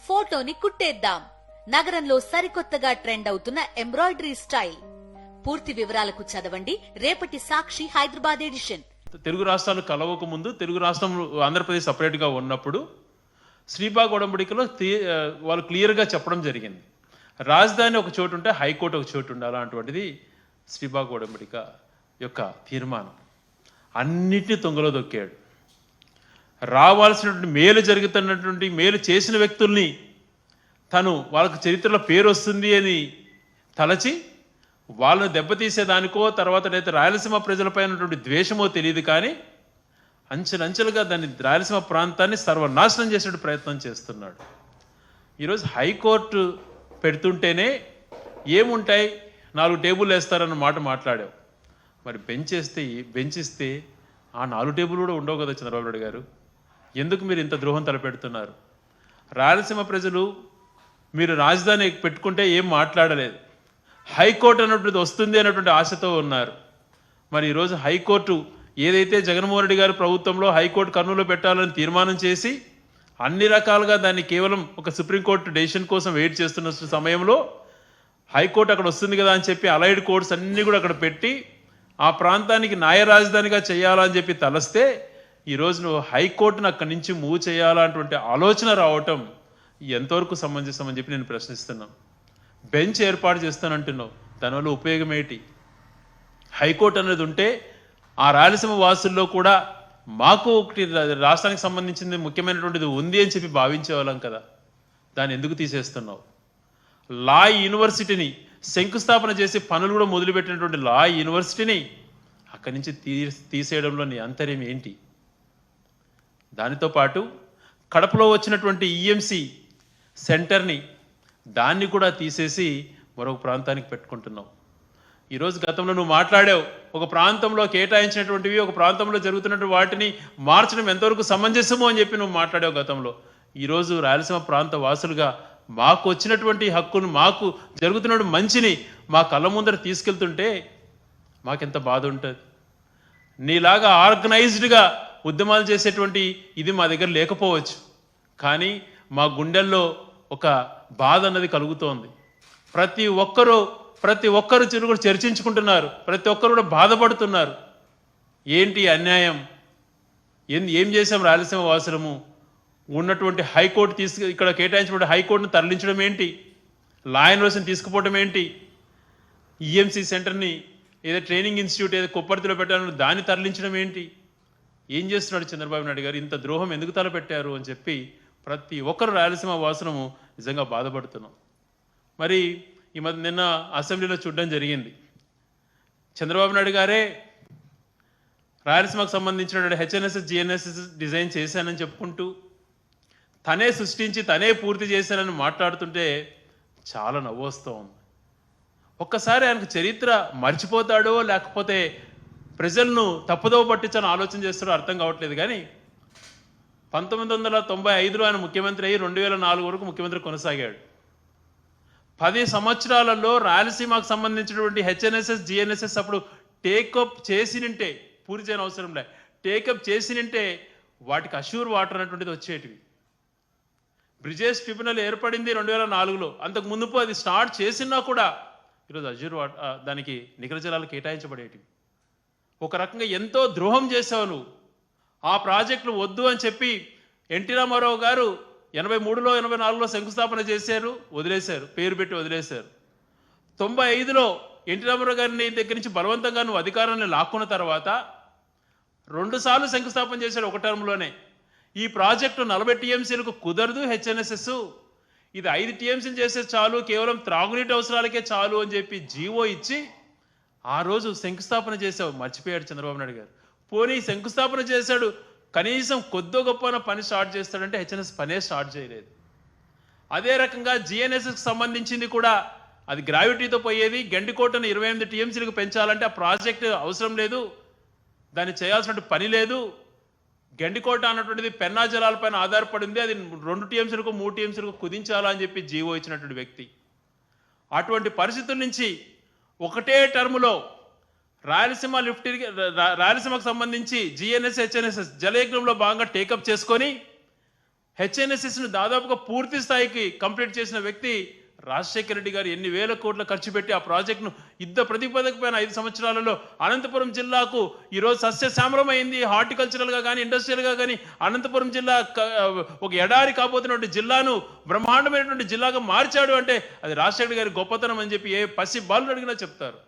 ఫోటోని కుట్టేద్దాం. నగరంలో సరికొత్తగా ట్రెండ్ అవుతున్న ఎంబ్రాయిడరీ స్టైల్. పూర్తి వివరాలకు చదవండి రేపటి సాక్షి హైదరాబాద్ ఎడిషన్. తెలుగు రాష్ట్రాలు కలవక ముందు తెలుగు రాష్ట్రం ఆంధ్రప్రదేశ్ సపరేట్గా ఉన్నప్పుడు శ్రీబాగ్ ఒడంబడికలో వాళ్ళు క్లియర్గా చెప్పడం జరిగింది. రాజధాని ఒక చోటు ఉంటే హైకోర్టు ఒక చోటు ఉండాలి. అలాంటిది శ్రీబాగ్ ఒడంబడిక యొక్క తీర్మానం అన్నిటినీ తొంగలో దొక్కాడు. రావాల్సినటువంటి మేలు జరుగుతున్నటువంటి మేలు చేసిన వ్యక్తుల్ని తను వాళ్ళకు చరిత్రలో పేరు వస్తుంది అని తలచి వాళ్ళని దెబ్బతీసేదానికో తర్వాత అయితే రాయలసీమ ప్రజలపై ఉన్నటువంటి ద్వేషమో తెలియదు, కానీ అంచెలంచెలుగా దాన్ని రాయలసీమ ప్రాంతాన్ని సర్వనాశనం చేసే ప్రయత్నం చేస్తున్నాడు. ఈరోజు హైకోర్టు పెడుతుంటేనే ఏముంటాయి, 4 టేబుల్ వేస్తారన్న మాట మాట్లాడావు. మరి బెంచ్ ఇస్తే ఆ 4 టేబుల్ కూడా ఉండవు కదా చంద్రబాబు నాయుడు గారు. ఎందుకు మీరు ఇంత ద్రోహం తలపెడుతున్నారు? రాయలసీమ ప్రజలు మీరు రాజధాని పెట్టుకుంటే ఏం మాట్లాడలేదు, హైకోర్టు అన్నటువంటిది వస్తుంది అన్నటువంటి ఆశతో ఉన్నారు. మరి ఈరోజు హైకోర్టు ఏదైతే జగన్మోహన్ రెడ్డి గారు ప్రభుత్వంలో హైకోర్టు కర్నూలులో పెట్టాలని తీర్మానం చేసి అన్ని రకాలుగా దాన్ని కేవలం ఒక సుప్రీంకోర్టు డెసిషన్ కోసం వెయిట్ చేస్తున్న సమయంలో హైకోర్టు అక్కడ వస్తుంది కదా అని చెప్పి అలైడ్ కోర్ట్స్ అన్నీ కూడా అక్కడ పెట్టి ఆ ప్రాంతానికి న్యాయ రాజధానిగా చేయాలని చెప్పి తలస్తే ఈరోజు నువ్వు హైకోర్టును అక్కడి నుంచి మూవ్ చేయాలన్నటువంటి ఆలోచన రావటం ఎంతవరకు సమంజసం అని చెప్పి నేను ప్రశ్నిస్తున్నాను. బెంచ్ ఏర్పాటు చేస్తానంటున్నావు, దానివల్ల ఉపయోగం ఏంటి? హైకోర్టు అనేది ఉంటే ఆ రాయలసీమ వాసుల్లో కూడా మాకు ఒకటి రాష్ట్రానికి సంబంధించింది ముఖ్యమైనటువంటిది ఉంది అని చెప్పి భావించేవాళ్ళం కదా. దాన్ని ఎందుకు తీసేస్తున్నావు? లా యూనివర్సిటీని శంకుస్థాపన చేసి పనులు కూడా మొదలుపెట్టినటువంటి లా యూనివర్సిటీని అక్కడి నుంచి తీసేయడంలో నీ అంతర్యం ఏంటి? దానితో పాటు కడపలో వచ్చినటువంటి ఈఎంసీ సెంటర్ని దాన్ని కూడా తీసేసి మరొక ప్రాంతానికి పెట్టుకుంటున్నావు. ఈరోజు గతంలో నువ్వు మాట్లాడావు, ఒక ప్రాంతంలో కేటాయించినటువంటివి ఒక ప్రాంతంలో జరుగుతున్నటువంటి వాటిని మార్చడం ఎంతవరకు సమంజసమో అని చెప్పి నువ్వు మాట్లాడావు గతంలో. ఈరోజు రాయలసీమ ప్రాంత వాసులుగా మాకు వచ్చినటువంటి హక్కును, మాకు జరుగుతున్న మంచిని మా కళ్ళ ముందర తీసుకెళ్తుంటే మాకెంత బాధ ఉంటుంది. నీలాగా ఆర్గనైజ్డ్గా ఉద్యమాలు చేసేటువంటి ఇది మా దగ్గర లేకపోవచ్చు, కానీ మా గుండెల్లో ఒక బాధ అన్నది కలుగుతోంది. ప్రతి ఒక్కరు కూడా చర్చించుకుంటున్నారు, ప్రతి ఒక్కరు కూడా బాధపడుతున్నారు. ఏంటి అన్యాయం? ఏం చేశాం రాయలసీమ వాసులము? ఉన్నటువంటి హైకోర్టు ఇక్కడ కేటాయించినటువంటి హైకోర్టును తరలించడం ఏంటి? లా యూనివర్సిటీని తీసుకుపోవడం ఏంటి? ఈఎంసీ సెంటర్ని ఏదో ట్రైనింగ్ ఇన్స్టిట్యూట్ ఏదో కొప్పర్తిలో పెట్టాలని దాన్ని తరలించడం ఏంటి? ఏం చేస్తున్నాడు చంద్రబాబు నాయుడు గారు? ఇంత ద్రోహం ఎందుకు తలపెట్టారు అని చెప్పి ప్రతి ఒక్కరు రాయలసీమ వాసులము నిజంగా బాధపడుతున్నాం. మరి ఈ మధ్య నిన్న అసెంబ్లీలో చూడడం జరిగింది. చంద్రబాబు నాయుడు గారే రాయలసీమకు సంబంధించిన హెచ్ఎన్ఎస్ఎస్ జిఎన్ఎస్ఎస్ డిజైన్ చేశానని చెప్పుకుంటూ తనే సృష్టించి తనే పూర్తి చేశానని మాట్లాడుతుంటే చాలా నవ్వొస్తూ ఉంది. ఒక్కసారి ఆయనకు చరిత్ర మర్చిపోతాడో లేకపోతే ప్రజలను తప్పుదోవ పట్టించాలని ఆలోచన చేస్తాడో అర్థం కావట్లేదు. కానీ 1995లో ఆయన ముఖ్యమంత్రి అయ్యి 2004 వరకు ముఖ్యమంత్రి కొనసాగాడు. 10 సంవత్సరాలలో రాయలసీమకు సంబంధించినటువంటి హెచ్ఎన్ఎస్ఎస్ జిఎన్ఎస్ఎస్ అప్పుడు టేకప్ చేసినంటే, పూర్తి చేయని అవసరం లే, టేకప్ చేసినంటే వాటికి అష్యూర్ వాటర్ అనేటువంటిది వచ్చేటివి. బ్రిజేష్ ట్రిబ్యునల్ ఏర్పడింది 2004లో, అంతకు ముందుపు అది స్టార్ట్ చేసినా కూడా ఈరోజు అష్యూర్ వాటర్ దానికి నికర జలాలు కేటాయించబడేటివి. ఒక రకంగా ఎంతో ద్రోహం చేసావు నువ్వు. ఆ ప్రాజెక్టులు వద్దు అని చెప్పి ఎన్టీ రామారావు గారు 83లో 84లో శంకుస్థాపన చేశారు, వదిలేశారు, పేరు పెట్టి వదిలేశారు. 95లో ఎన్టీ రామారావు గారిని దగ్గర నుంచి బలవంతంగా నువ్వు అధికారాన్ని లాక్కున్న తర్వాత 2 సార్లు శంకుస్థాపన చేశాడు ఒక టర్మ్లోనే. ఈ ప్రాజెక్టు 40 టీఎంసీలకు కుదరదు, హెచ్ఎన్ఎస్ఎస్ ఇది 5 టీఎంసీలు చేస్తే చాలు, కేవలం త్రాగునీటి అవసరాలకే చాలు అని చెప్పి జీవో ఇచ్చి ఆ రోజు శంకుస్థాపన చేశావు. మర్చిపోయాడు చంద్రబాబు నాయుడు గారు. పోనీ శంకుస్థాపన చేశాడు, కనీసం కొద్దో గొప్ప పని స్టార్ట్ చేస్తాడంటే హెచ్ఎన్ఎస్ పనే స్టార్ట్ చేయలేదు. అదే రకంగా జిఎన్ఎస్ఎస్కి సంబంధించింది కూడా అది గ్రావిటీతో పోయేది. గండికోటను 28 టీఎంసీలకు పెంచాలంటే ఆ ప్రాజెక్టు అవసరం లేదు, దాన్ని చేయాల్సిన పని లేదు. గండికోట అన్నటువంటిది పెన్నా జలాలపైన ఆధారపడింది, అది 2 టీఎంసీలకు 3 టీఎంసీలకు కుదించాలని చెప్పి జీవో ఇచ్చినటువంటి వ్యక్తి. అటువంటి పరిస్థితుల నుంచి ఒకటే టర్ములో రాయలసీమకు సంబంధించి జిఎన్ఎస్ హెచ్ఎన్ఎస్ఎస్ జలయజ్ఞంలో భాగంగా టేకప్ చేసుకొని హెచ్ఎన్ఎస్ఎస్ను దాదాపుగా పూర్తి స్థాయికి కంప్లీట్ చేసిన వ్యక్తి రాజశేఖర రెడ్డి గారు ఎన్ని వేల కోట్ల ఖర్చు పెట్టి ఆ ప్రాజెక్టును యుద్ధ ప్రతిపాదక పైన 5 సంవత్సరాలలో అనంతపురం జిల్లాకు ఈరోజు సస్యశ్యామలమైంది. హార్టికల్చరల్గా కానీ ఇండస్ట్రియల్గా కానీ అనంతపురం జిల్లా ఒక ఎడారి కాబోతున్నటువంటి జిల్లాను బ్రహ్మాండమైనటువంటి జిల్లాగా మార్చాడు అంటే అది రాజశేఖర గారి గొప్పతనం అని చెప్పి ఏ పసి బాలు అడిగినా చెప్తారు.